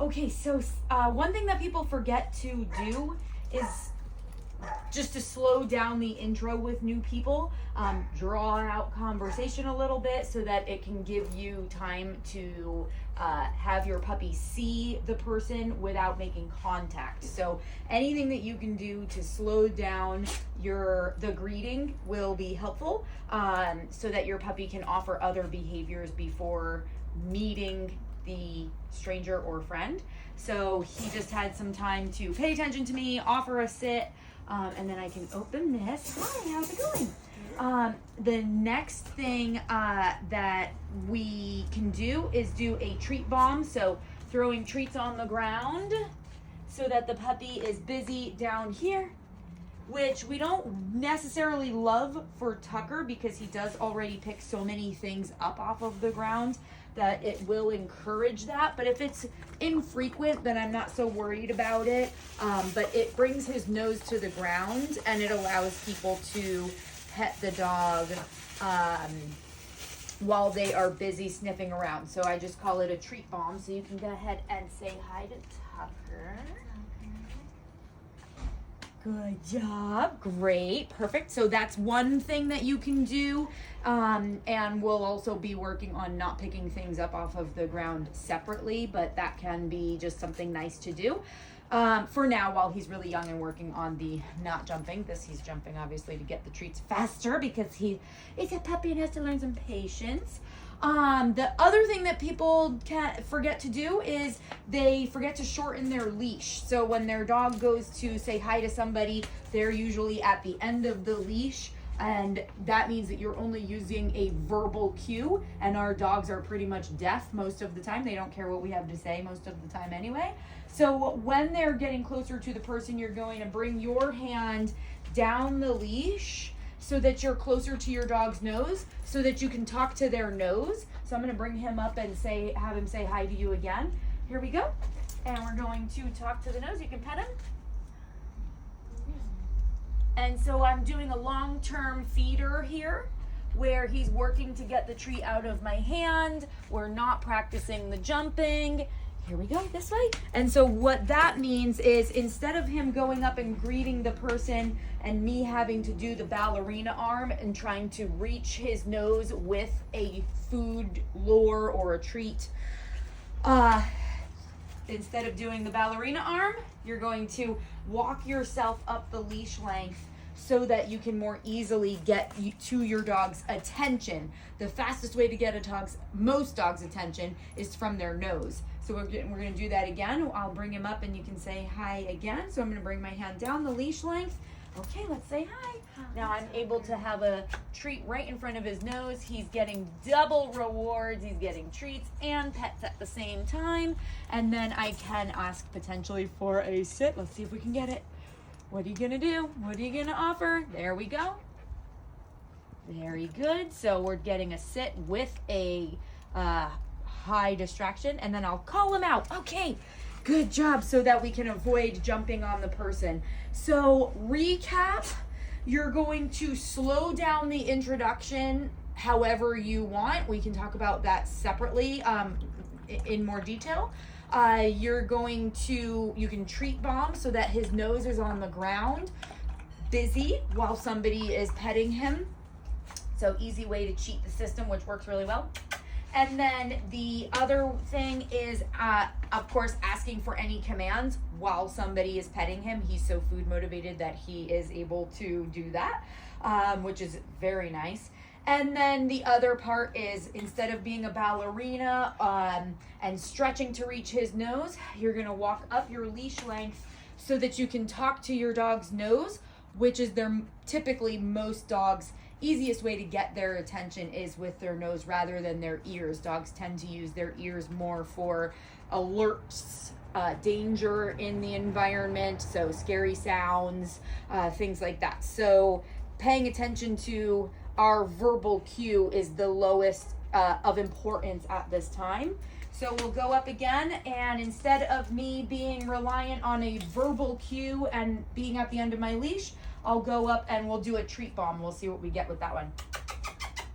Okay, so one thing that people forget to do is just to slow down the intro with new people, draw out conversation a little bit so that it can give you time to have your puppy see the person without making contact. So anything that you can do to slow down the greeting will be helpful, so that your puppy can offer other behaviors before meeting the stranger or friend. So he just had some time to pay attention to me, offer a sit, and then I can open this. Hi, how's it going? The next thing that we can do is do a treat bomb. So throwing treats on the ground so that the puppy is busy down here, which we don't necessarily love for Tucker because he does already pick so many things up off of the ground that it will encourage that. But if it's infrequent, then I'm not so worried about it. But it brings his nose to the ground and it allows people to pet the dog while they are busy sniffing around. So I just call it a treat bomb. So you can go ahead and say hi to Tucker. Good job. Great. Perfect. So that's one thing that you can do. And we'll also be working on not picking things up off of the ground separately, but that can be just something nice to do. For now, while he's really young and working on the not jumping. He's jumping obviously to get the treats faster because he is a puppy and has to learn some patience. The other thing that people can forget to do is they forget to shorten their leash. So when their dog goes to say hi to somebody, they're usually at the end of the leash, and that means that you're only using a verbal cue, and our dogs are pretty much deaf most of the time. They don't care what we have to say most of the time anyway. So when they're getting closer to the person, you're going to bring your hand down the leash so that you're closer to your dog's nose so that you can talk to their nose. So I'm gonna bring him up and have him say hi to you again. Here we go. And we're going to talk to the nose. You can pet him. And so I'm doing a long-term feeder here where he's working to get the treat out of my hand. We're not practicing the jumping. Here we go, this way. And so what that means is instead of him going up and greeting the person and me having to do the ballerina arm and trying to reach his nose with a food lure or a treat, instead of doing the ballerina arm, you're going to walk yourself up the leash length so that you can more easily get to your dog's attention. The fastest way to get most dogs' attention is from their nose. So we're going to do that again. I'll bring him up and you can say hi again. So I'm going to bring my hand down the leash length. Okay, let's say hi. Now I'm able to have a treat right in front of his nose. He's getting double rewards. He's getting treats and pets at the same time. And then I can ask potentially for a sit. Let's see if we can get it. What are you going to do? What are you going to offer? There we go. Very good. So we're getting a sit with a high distraction, and then I'll call him out. Okay, good job, so that we can avoid jumping on the person. So recap, you're going to slow down the introduction however you want. We can talk about that separately in more detail. You can treat bomb so that his nose is on the ground, busy while somebody is petting him. So easy way to cheat the system, which works really well. And then the other thing is, of course, asking for any commands while somebody is petting him. He's so food motivated that he is able to do that, which is very nice. And then the other part is, instead of being a ballerina and stretching to reach his nose, you're going to walk up your leash length so that you can talk to your dog's nose, which is typically most dogs' easiest way to get their attention is with their nose rather than their ears. Dogs tend to use their ears more for alerts, danger in the environment, so scary sounds, things like that. So paying attention to our verbal cue is the lowest of importance at this time. So we'll go up again, and instead of me being reliant on a verbal cue and being at the end of my leash, I'll go up and we'll do a treat bomb. We'll see what we get with that one.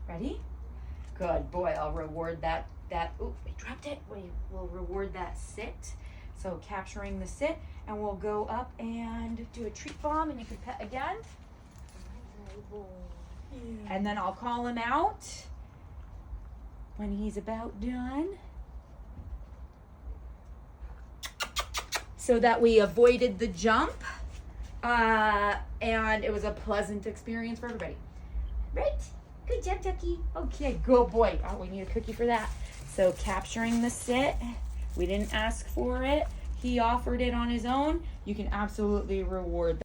Ready? Good boy. I'll reward that. Ooh, we dropped it. We'll reward that sit So capturing the sit, and we'll go up and do a treat bomb, and you can pet again. And then I'll call him out when he's about done, so that we avoided the jump, and it was a pleasant experience for everybody. Right? Good job, Ducky. Okay, good boy. Oh, we need a cookie for that. So capturing the sit, we didn't ask for it. He offered it on his own. You can absolutely reward